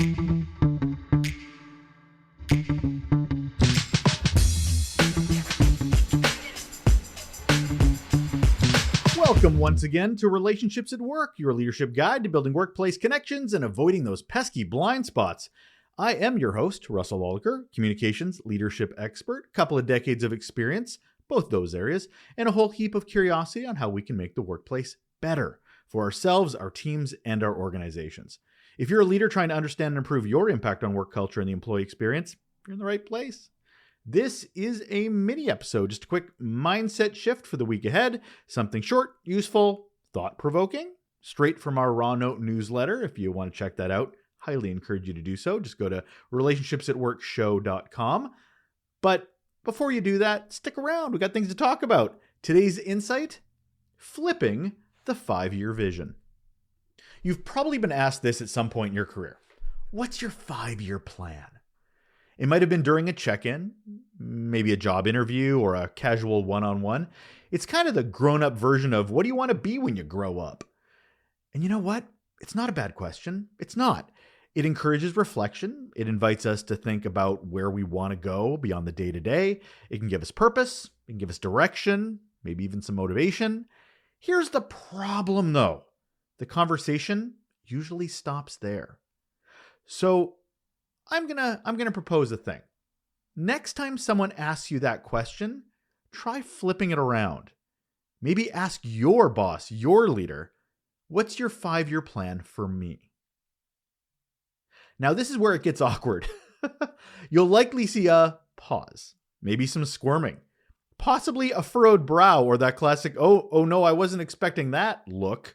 Welcome once again to Relationships at Work, your leadership guide to building workplace connections and avoiding those pesky blind spots. I am your host, Russel Lolacher, communications leadership expert, couple of decades of experience, both those areas, and a whole heap of curiosity on how we can make the workplace better for ourselves, our teams, and our organizations. If you're a leader trying to understand and improve your impact on work culture and the employee experience, you're in the right place. This is a mini episode, just a quick mindset shift for the week ahead. Something short, useful, thought-provoking, straight from our Raw Note newsletter. If you want to check that out, highly encourage you to do so. Just go to relationshipsatworkshow.com. But before you do that, stick around. We got things to talk about. Today's insight, flipping the 5-year vision. You've probably been asked this at some point in your career. What's your 5-year plan? It might have been during a check-in, maybe a job interview or a casual one-on-one. It's kind of the grown-up version of what do you want to be when you grow up? And you know what? It's not a bad question. It's not. It encourages reflection. It invites us to think about where we want to go beyond the day-to-day. It can give us purpose. It can give us direction, maybe even some motivation. Here's the problem, though. The conversation usually stops there. So I'm gonna propose a thing. Next time someone asks you that question, try flipping it around. Maybe ask your boss, your leader, what's your 5-year plan for me? Now, this is where it gets awkward. You'll likely see a pause, maybe some squirming, possibly a furrowed brow or that classic, oh no, I wasn't expecting that look.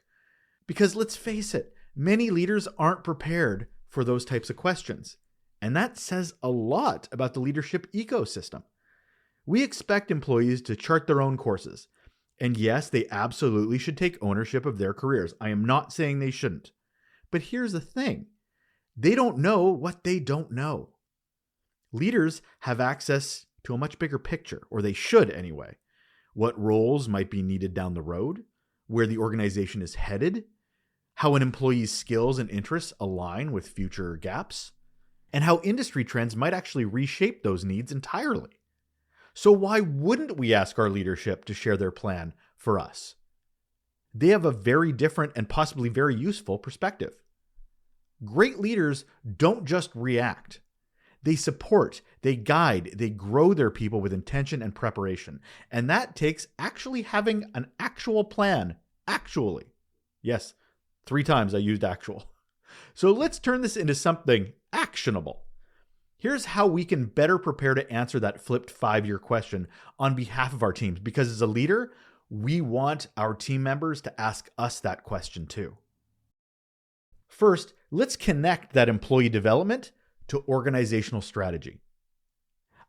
Because let's face it, many leaders aren't prepared for those types of questions. And that says a lot about the leadership ecosystem. We expect employees to chart their own courses. And yes, they absolutely should take ownership of their careers. I am not saying they shouldn't. But here's the thing. They don't know what they don't know. Leaders have access to a much bigger picture, or they should anyway. What roles might be needed down the road, where the organization is headed, how an employee's skills and interests align with future gaps, and how industry trends might actually reshape those needs entirely. So why wouldn't we ask our leadership to share their plan for us? They have a very different and possibly very useful perspective. Great leaders don't just react. They support, they guide, they grow their people with intention and preparation. And that takes actually having an actual plan. Actually. Yes, 3 times I used actual. So let's turn this into something actionable. Here's how we can better prepare to answer that flipped 5-year question on behalf of our teams. Because as a leader, we want our team members to ask us that question too. First, let's connect that employee development to organizational strategy.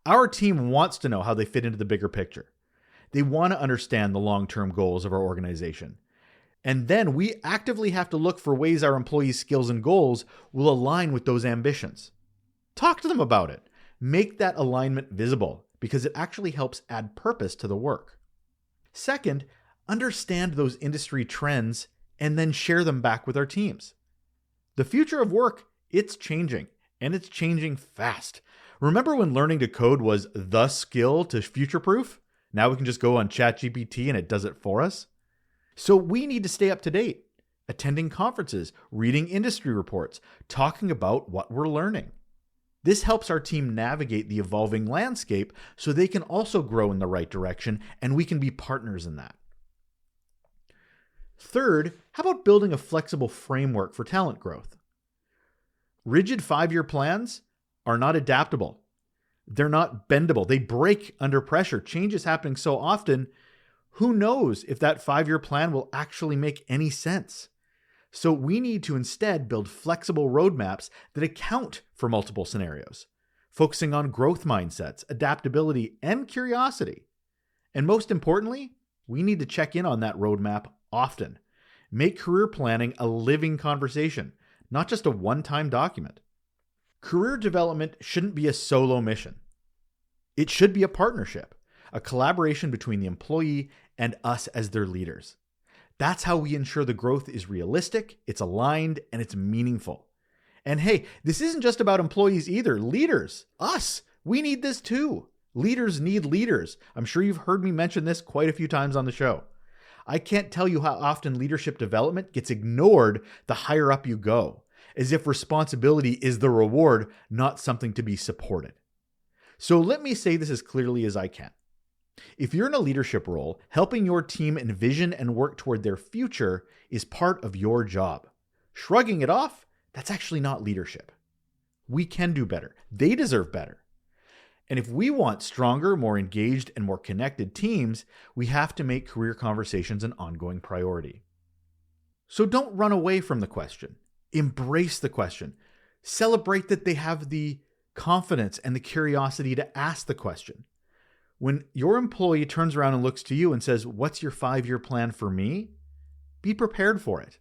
Our team wants to know how they fit into the bigger picture. They want to understand the long-term goals of our organization. And then we actively have to look for ways our employees' skills and goals will align with those ambitions. Talk to them about it. Make that alignment visible because it actually helps add purpose to the work. Second, understand those industry trends and then share them back with our teams. The future of work, it's changing, and it's changing fast. Remember when learning to code was the skill to future-proof? Now we can just go on ChatGPT and it does it for us. So we need to stay up to date, attending conferences, reading industry reports, talking about what we're learning. This helps our team navigate the evolving landscape so they can also grow in the right direction and we can be partners in that. Third, how about building a flexible framework for talent growth? Rigid 5-year plans are not adaptable. They're not bendable. They break under pressure. Change is happening so often. Who knows if that 5-year plan will actually make any sense? So we need to instead build flexible roadmaps that account for multiple scenarios, focusing on growth mindsets, adaptability, and curiosity. And most importantly, we need to check in on that roadmap often. Make career planning a living conversation, not just a one-time document. Career development shouldn't be a solo mission. It should be a partnership, a collaboration between the employee and us as their leaders. That's how we ensure the growth is realistic, it's aligned, and it's meaningful. And hey, this isn't just about employees either. Leaders, us, we need this too. Leaders need leaders. I'm sure you've heard me mention this quite a few times on the show. I can't tell you how often leadership development gets ignored the higher up you go, as if responsibility is the reward, not something to be supported. So let me say this as clearly as I can. If you're in a leadership role, helping your team envision and work toward their future is part of your job. Shrugging it off, that's actually not leadership. We can do better. They deserve better. And if we want stronger, more engaged, and more connected teams, we have to make career conversations an ongoing priority. So don't run away from the question. Embrace the question. Celebrate that they have the confidence and the curiosity to ask the question. When your employee turns around and looks to you and says, "What's your 5-year plan for me?" Be prepared for it.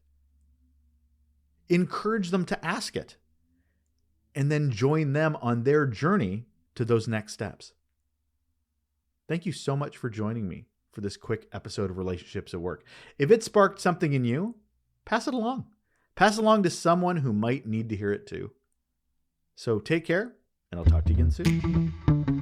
Encourage them to ask it. And then join them on their journey to those next steps. Thank you so much for joining me for this quick episode of Relationships at Work. If it sparked something in you, pass it along. Pass it along to someone who might need to hear it too. So take care, and I'll talk to you again soon.